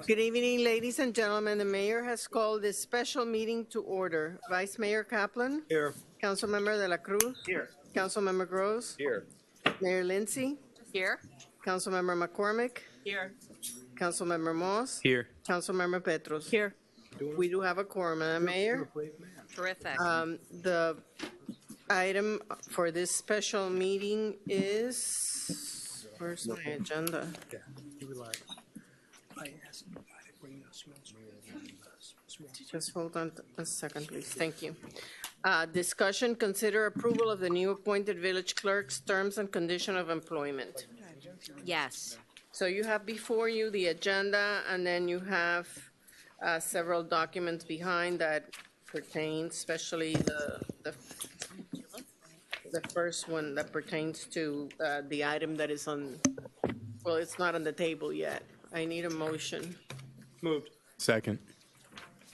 Good evening, ladies and gentlemen. The mayor has called this special meeting to order. Vice Mayor Kaplan. Here. Councilmember De La Cruz. Here. Councilmember Gross. Here. Mayor Lindsay. Here. Councilmember McCormick. Here. Councilmember Moss. Here. Councilmember Petros. Here. We do have a quorum, Mayor. Terrific. The item for this special meeting is, where's my agenda? Yeah, you relax. I asked him about it, bring those small. Just hold on a second, please. Thank you. Discussion, consider approval of the new appointed village clerk's terms and condition of employment. Yes. So you have before you the agenda, and then you have several documents behind that pertain, especially the first one that pertains to the item that is on, well, it's not on the table yet. I need a motion. Moved. Second.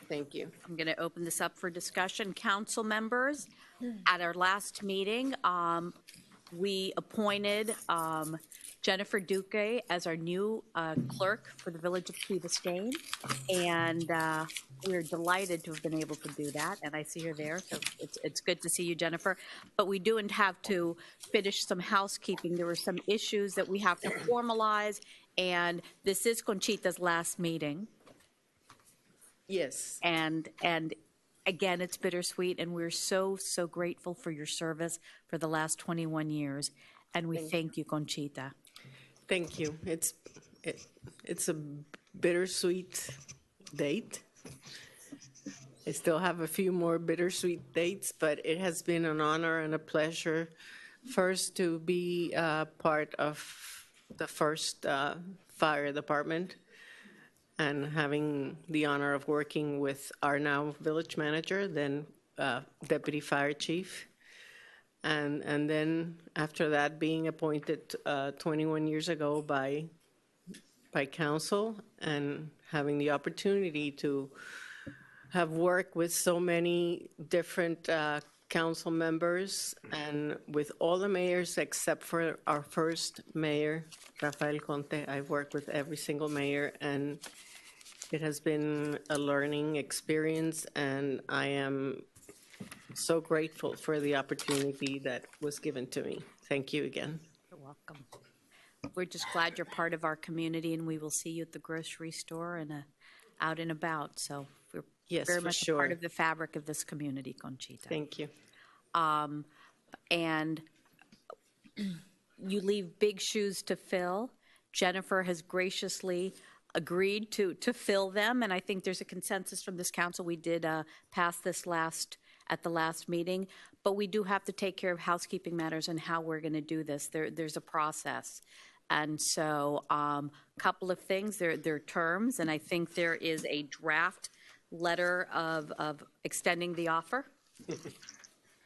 Thank you. I'm going to open this up for discussion. Council members, at our last meeting, we appointed Jennifer Duque as our new clerk for the Village of Key Biscayne, and we're delighted to have been able to do that, and I see her there, so it's good to see you, Jennifer. But we do have to finish some housekeeping. There were some issues that we have to formalize, and this is Conchita's last meeting. Yes. And again, it's bittersweet, and we're so grateful for your service for the last 21 years, and we thank you, Conchita. Thank you. It's a bittersweet date. I still have a few more bittersweet dates, but it has been an honor and a pleasure first to be part of the first fire department and having the honor of working with our now village manager, then deputy fire chief. And then after that, being appointed 21 years ago by council and having the opportunity to have worked with so many different council members and with all the mayors except for our first mayor, Rafael Conte. I've worked with every single mayor, and it has been a learning experience, and I am so grateful for the opportunity that was given to me. Thank you again. You're welcome. We're just glad you're part of our community, and we will see you at the grocery store and out and about. So we're very much a part of the fabric of this community, Conchita. Thank you. And you leave big shoes to fill. Jennifer has graciously agreed to fill them, and I think there's a consensus from this council. We did pass this at the last meeting, but we do have to take care of housekeeping matters and how we're going to do this. There's a process. And so couple of things, there are terms, and I think there is a draft letter of extending the offer.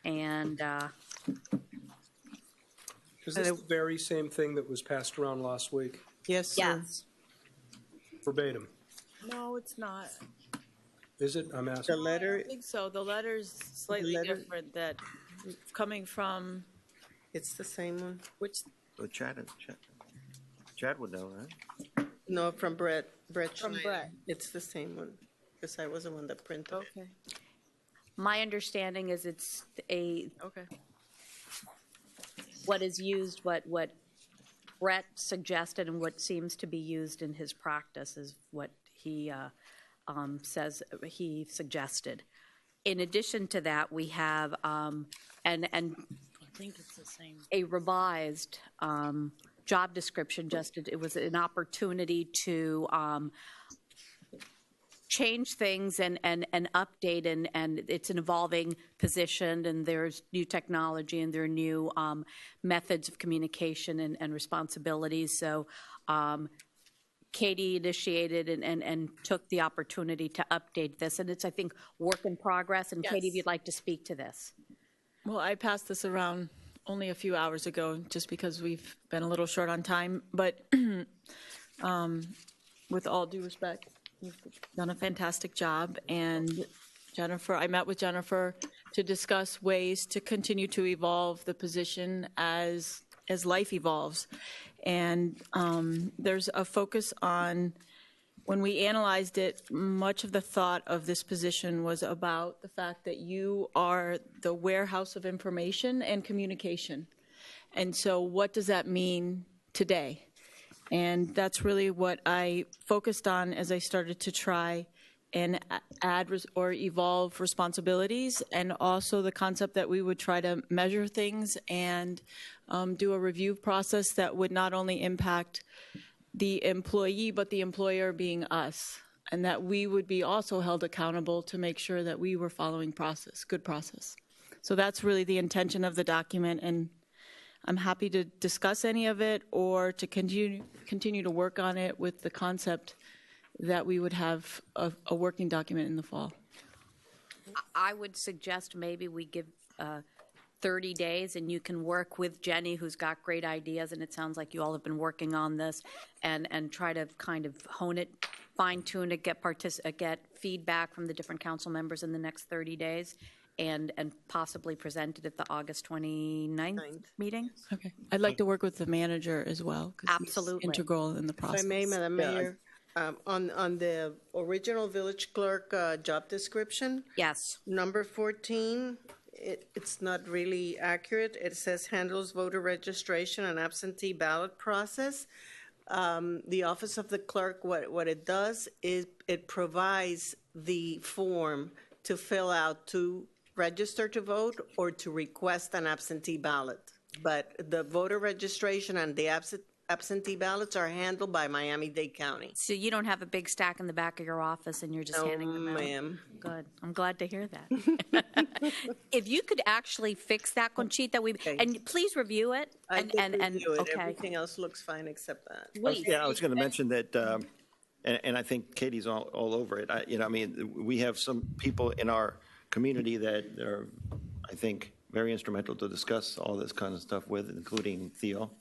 And Is this the very same thing that was passed around last week? Yes, sir. yes, Verbatim. No, it's not. Is it? I'm asking. The letter, I think so. The letter's slightly different. That coming from it's the same one. which? Well, Chad would know, right? No, from Brett. From Schneider. Brett. It's the same one, because I was the one that printed it. Okay. my understanding is it's Okay. what is used, what Brett suggested and what seems to be used in his practice is what he says he suggested. In addition to that, we have and I think it's the same. a revised job description. Just it was an opportunity to change things and update, and it's an evolving position, and there's new technology and there are new methods of communication and responsibilities. So Katie initiated and took the opportunity to update this, and it's, I think, work in progress. And Yes. Katie, if you'd like to speak to this. Well, I passed this around only a few hours ago, just because we've been a little short on time. But with all due respect, you've done a fantastic job. And Jennifer, I met with Jennifer to discuss ways to continue to evolve the position as life evolves. And there's a focus on when we analyzed it, much of the thought of this position was about the fact that you are the warehouse of information and communication. And so what does that mean today? And that's really what I focused on as I started to try and add or evolve responsibilities, and also the concept that we would try to measure things and do a review process that would not only impact the employee, but the employer being us, and that we would be also held accountable to make sure that we were following good process. So that's really the intention of the document, and I'm happy to discuss any of it or to continue to work on it with the concept that we would have a working document in the fall. I would suggest maybe we give 30 days, and you can work with Jenny, who's got great ideas, and it sounds like you all have been working on this, and try to kind of hone it, fine-tune it, get feedback from the different council members in the next 30 days, and possibly present it at the August 29th meeting. Okay. I'd like to work with the manager as well, because he's Absolutely. integral in the If I process. may, Madam Mayor, on the original village clerk job description, Yes. number 14, it's not really accurate. It says handles voter registration and absentee ballot process. The office of the clerk, what it does is it provides the form to fill out to register to vote or to request an absentee ballot. But the voter registration and the absentee ballots are handled by Miami-Dade County. So you don't have a big stack in the back of your office, and you're just No, handing them out? ma'am. Good. I'm glad to hear that. If you could actually fix that, Conchita, and please review it. I and did review it. Okay. Everything else looks fine except that. Yeah, I was going to mention that, and I think Katie's all over it. We have some people in our community that are, I think, very instrumental to discuss all this kind of stuff with, including Theo,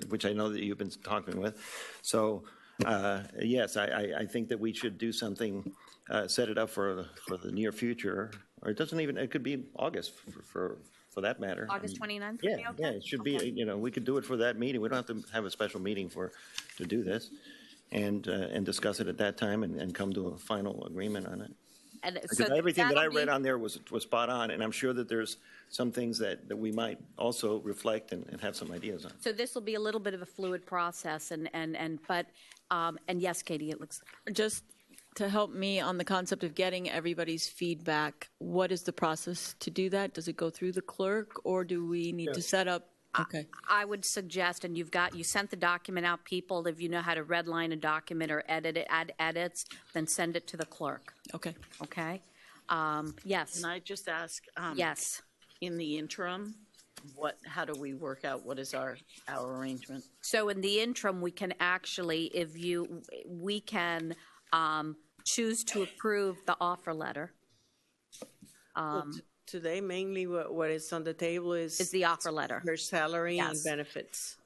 which I know that you've been talking with. So, yes, I think that we should do something, set it up for the near future, or it could be August for that matter. August 29th? Yeah, would be okay? yeah, it should be, we could do it for that meeting. We don't have to have a special meeting to do this, and discuss it at that time and come to a final agreement on it. And Because so everything that I that'll read be- on there was spot on, and I'm sure that there's some things that we might also reflect and have some ideas on. So this will be a little bit of a fluid process, and yes, Katie, it looks. Just to help me on the concept of getting everybody's feedback, what is the process to do that? Does it go through the clerk, or do we need to set up? Okay. I would suggest, and you sent the document out, people, if you know how to redline a document or edit it, add edits, then send it to the clerk, Okay. okay? Yes, Can I just ask? yes. In the interim, how do we work out what is our arrangement? So in the interim, we can actually, we can choose to approve the offer letter. Today, mainly what is on the table Is the offer letter. her salary and Yes. benefits.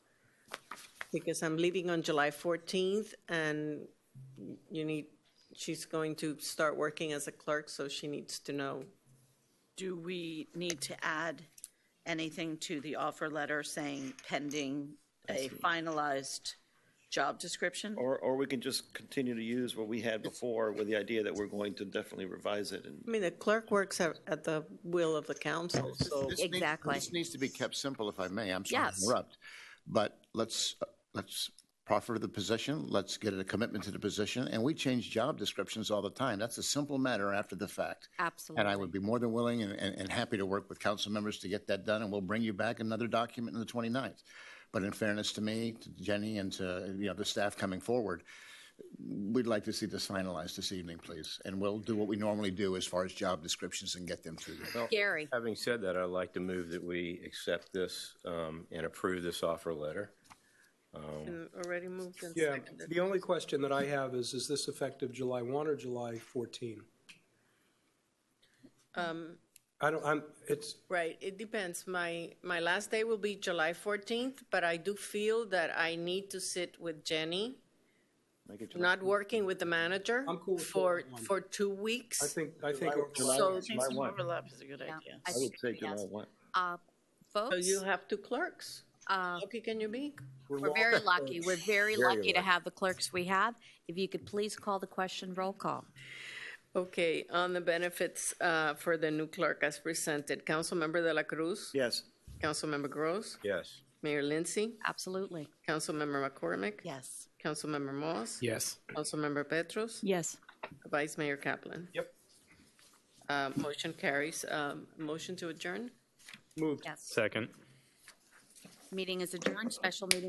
Because I'm leaving on July 14th, and she's going to start working as a clerk, so she needs to know. Do we need to add anything to the offer letter saying pending a finalized job description? Or we can just continue to use what we had before with the idea that we're going to definitely revise it. I mean, the clerk works at the will of the council, so. Exactly. This needs to be kept simple, if I may. I'm sorry Yes. to interrupt. But let's proffer the position, let's get a commitment to the position, and we change job descriptions all the time. That's a simple matter after the fact. Absolutely. And I would be more than willing and happy to work with council members to get that done, and we'll bring you back another document on the 29th. But in fairness to me, to Jenny, and to the staff coming forward, we'd like to see this finalized this evening, please. And we'll do what we normally do as far as job descriptions and get them through there. Gary, Having said that, I'd like to move that we accept this and approve this offer letter. And already moved and Yeah, seconded. the only question that I have is this effective July 1 or July 14? Right, it depends. My last day will be July 14th, but I do feel that I need to sit with Jenny, Make it not working with the manager I'm cool with for July 1. 2 weeks. I think. So, Seems some overlap is a good idea. I would say July 1. folks? so you have two clerks. lucky can you be? We're very lucky. We're very lucky to have the clerks we have. If you could please call the question, roll call. Okay, on the benefits for the new clerk as presented, Councilmember De La Cruz? Yes. Councilmember Gross? Yes. Mayor Lindsay? Absolutely. Councilmember McCormick? Yes. Councilmember Moss? Yes. Councilmember Petros? Yes. Vice Mayor Kaplan? Yep. Motion carries. Motion to adjourn? Moved. Yes. Second. Meeting is adjourned. Special meeting